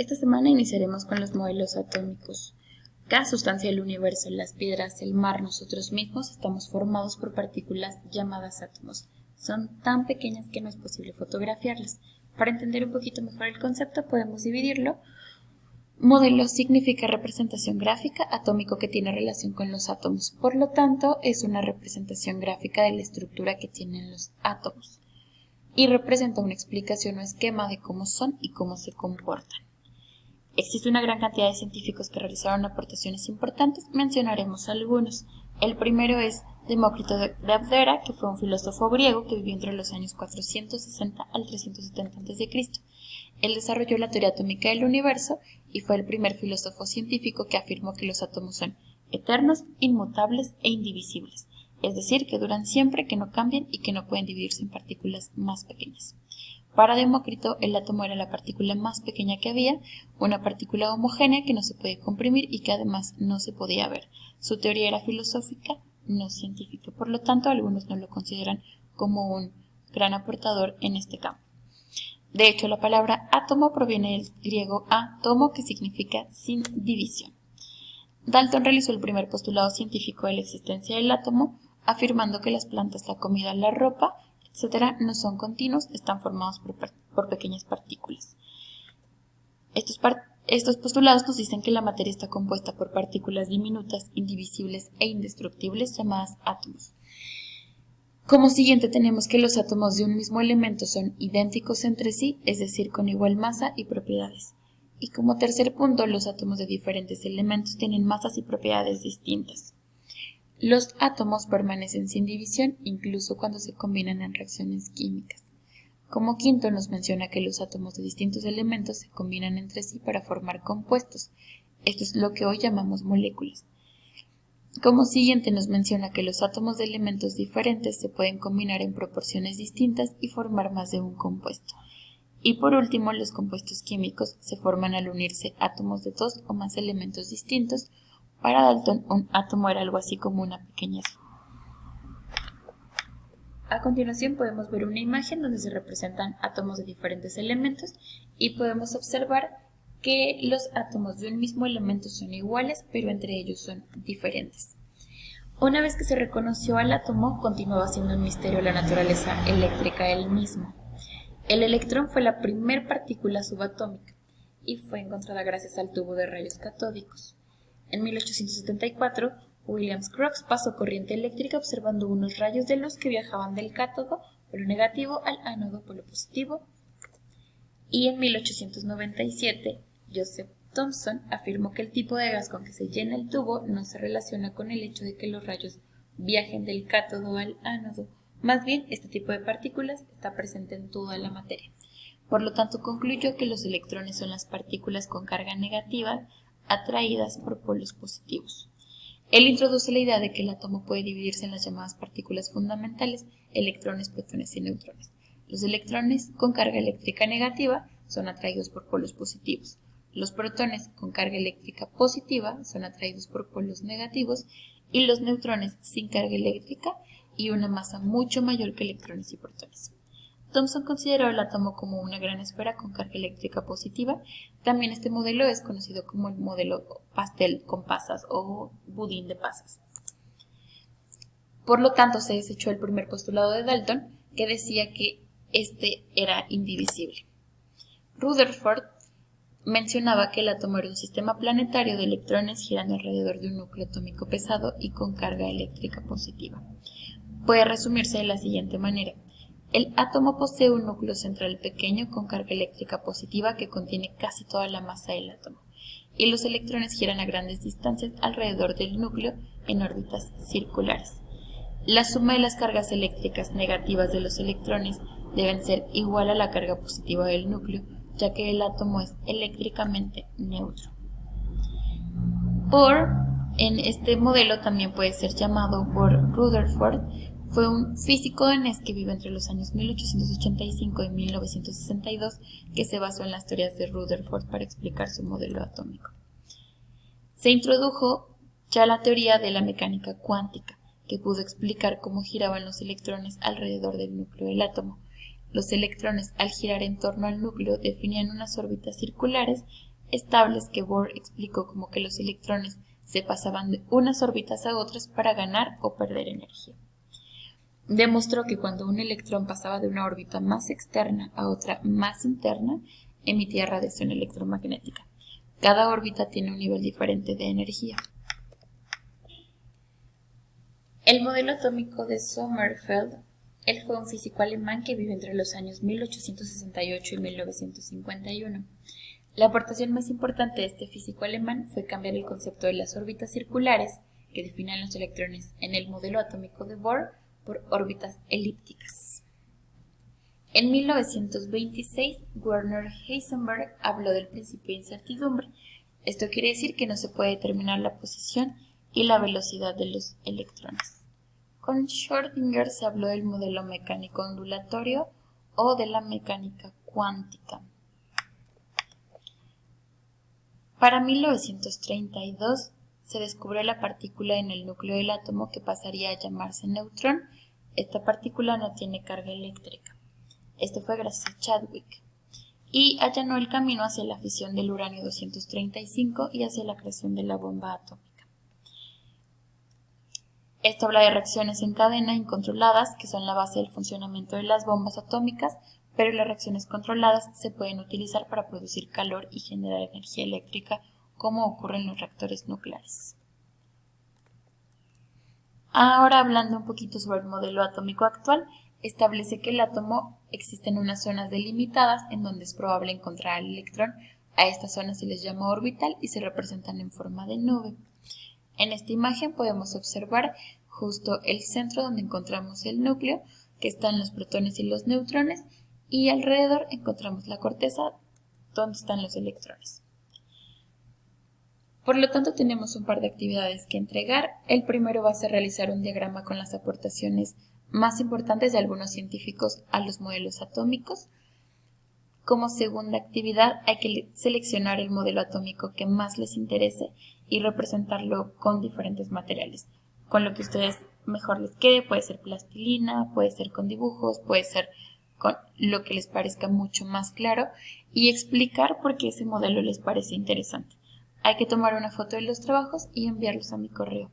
Esta semana iniciaremos con los modelos atómicos. Cada sustancia del universo, las piedras, el mar, nosotros mismos, estamos formados por partículas llamadas átomos. Son tan pequeñas que no es posible fotografiarlas. Para entender un poquito mejor el concepto, podemos dividirlo. Modelo significa representación gráfica, atómico que tiene relación con los átomos. Por lo tanto, es una representación gráfica de la estructura que tienen los átomos. Y representa una explicación o esquema de cómo son y cómo se comportan. Existe una gran cantidad de científicos que realizaron aportaciones importantes, mencionaremos algunos. El primero es Demócrito de Abdera, que fue un filósofo griego que vivió entre los años 460 al 370 a.C. Él desarrolló la teoría atómica del universo y fue el primer filósofo científico que afirmó que los átomos son eternos, inmutables e indivisibles, es decir, que duran siempre, que no cambian y que no pueden dividirse en partículas más pequeñas. Para Demócrito, el átomo era la partícula más pequeña que había, una partícula homogénea que no se puede comprimir y que además no se podía ver. Su teoría era filosófica, no científica, por lo tanto algunos no lo consideran como un gran aportador en este campo. De hecho, la palabra átomo proviene del griego átomo, que significa sin división. Dalton realizó el primer postulado científico de la existencia del átomo, afirmando que las plantas, la comida, la ropa, etc., no son continuos, están formados por pequeñas partículas. Estos postulados nos dicen que la materia está compuesta por partículas diminutas, indivisibles e indestructibles llamadas átomos. Como siguiente tenemos que los átomos de un mismo elemento son idénticos entre sí, es decir, con igual masa y propiedades. Y como tercer punto, los átomos de diferentes elementos tienen masas y propiedades distintas. Los átomos permanecen sin división incluso cuando se combinan en reacciones químicas. Como quinto nos menciona que los átomos de distintos elementos se combinan entre sí para formar compuestos. Esto es lo que hoy llamamos moléculas. Como siguiente nos menciona que los átomos de elementos diferentes se pueden combinar en proporciones distintas y formar más de un compuesto. Y por último, los compuestos químicos se forman al unirse átomos de dos o más elementos distintos. Para Dalton, un átomo era algo así como una pequeña esfera. A continuación podemos ver una imagen donde se representan átomos de diferentes elementos y podemos observar que los átomos de un mismo elemento son iguales, pero entre ellos son diferentes. Una vez que se reconoció al átomo, continuaba siendo un misterio la naturaleza eléctrica del mismo. El electrón fue la primer partícula subatómica y fue encontrada gracias al tubo de rayos catódicos. En 1874, William Crookes pasó corriente eléctrica observando unos rayos de luz que viajaban del cátodo, polo negativo, al ánodo, polo positivo. Y en 1897, Joseph Thomson afirmó que el tipo de gas con que se llena el tubo no se relaciona con el hecho de que los rayos viajen del cátodo al ánodo. Más bien, este tipo de partículas está presente en toda la materia. Por lo tanto, concluyó que los electrones son las partículas con carga negativa atraídas por polos positivos. Él introduce la idea de que el átomo puede dividirse en las llamadas partículas fundamentales, electrones, protones y neutrones. Los electrones con carga eléctrica negativa son atraídos por polos positivos. Los protones con carga eléctrica positiva son atraídos por polos negativos y los neutrones sin carga eléctrica y una masa mucho mayor que electrones y protones. Thomson consideró el átomo como una gran esfera con carga eléctrica positiva. También este modelo es conocido como el modelo pastel con pasas o budín de pasas. Por lo tanto, se desechó el primer postulado de Dalton, que decía que este era indivisible. Rutherford mencionaba que el átomo era un sistema planetario de electrones girando alrededor de un núcleo atómico pesado y con carga eléctrica positiva. Puede resumirse de la siguiente manera. El átomo posee un núcleo central pequeño con carga eléctrica positiva que contiene casi toda la masa del átomo, y los electrones giran a grandes distancias alrededor del núcleo en órbitas circulares. La suma de las cargas eléctricas negativas de los electrones deben ser igual a la carga positiva del núcleo, ya que el átomo es eléctricamente neutro. Bohr, en este modelo también puede ser llamado por Rutherford, fue un físico danés que vive entre los años 1885 y 1962 que se basó en las teorías de Rutherford para explicar su modelo atómico. Se introdujo ya la teoría de la mecánica cuántica, que pudo explicar cómo giraban los electrones alrededor del núcleo del átomo. Los electrones, al girar en torno al núcleo, definían unas órbitas circulares estables que Bohr explicó como que los electrones se pasaban de unas órbitas a otras para ganar o perder energía. Demostró que cuando un electrón pasaba de una órbita más externa a otra más interna, emitía radiación electromagnética. Cada órbita tiene un nivel diferente de energía. El modelo atómico de Sommerfeld. Él fue un físico alemán que vivió entre los años 1868 y 1951. La aportación más importante de este físico alemán fue cambiar el concepto de las órbitas circulares, que definían los electrones en el modelo atómico de Bohr, por órbitas elípticas. En 1926, Werner Heisenberg habló del principio de incertidumbre. Esto quiere decir que no se puede determinar la posición y la velocidad de los electrones. Con Schrödinger se habló del modelo mecánico ondulatorio o de la mecánica cuántica. Para 1932 se descubrió la partícula en el núcleo del átomo que pasaría a llamarse neutrón. Esta partícula no tiene carga eléctrica. Esto fue gracias a Chadwick. Y allanó el camino hacia la fisión del uranio 235 y hacia la creación de la bomba atómica. Esto habla de reacciones en cadena incontroladas, que son la base del funcionamiento de las bombas atómicas, pero las reacciones controladas se pueden utilizar para producir calor y generar energía eléctrica, como ocurre en los reactores nucleares. Ahora, hablando un poquito sobre el modelo atómico actual, establece que el átomo existe en unas zonas delimitadas en donde es probable encontrar al electrón. A estas zonas se les llama orbital y se representan en forma de nube. En esta imagen podemos observar justo el centro donde encontramos el núcleo, que están los protones y los neutrones, y alrededor encontramos la corteza, donde están los electrones. Por lo tanto, tenemos un par de actividades que entregar. El primero va a ser realizar un diagrama con las aportaciones más importantes de algunos científicos a los modelos atómicos. Como segunda actividad, hay que seleccionar el modelo atómico que más les interese y representarlo con diferentes materiales, con lo que a ustedes mejor les quede. Puede ser plastilina, puede ser con dibujos, puede ser con lo que les parezca mucho más claro, y explicar por qué ese modelo les parece interesante. Hay que tomar una foto de los trabajos y enviarlos a mi correo.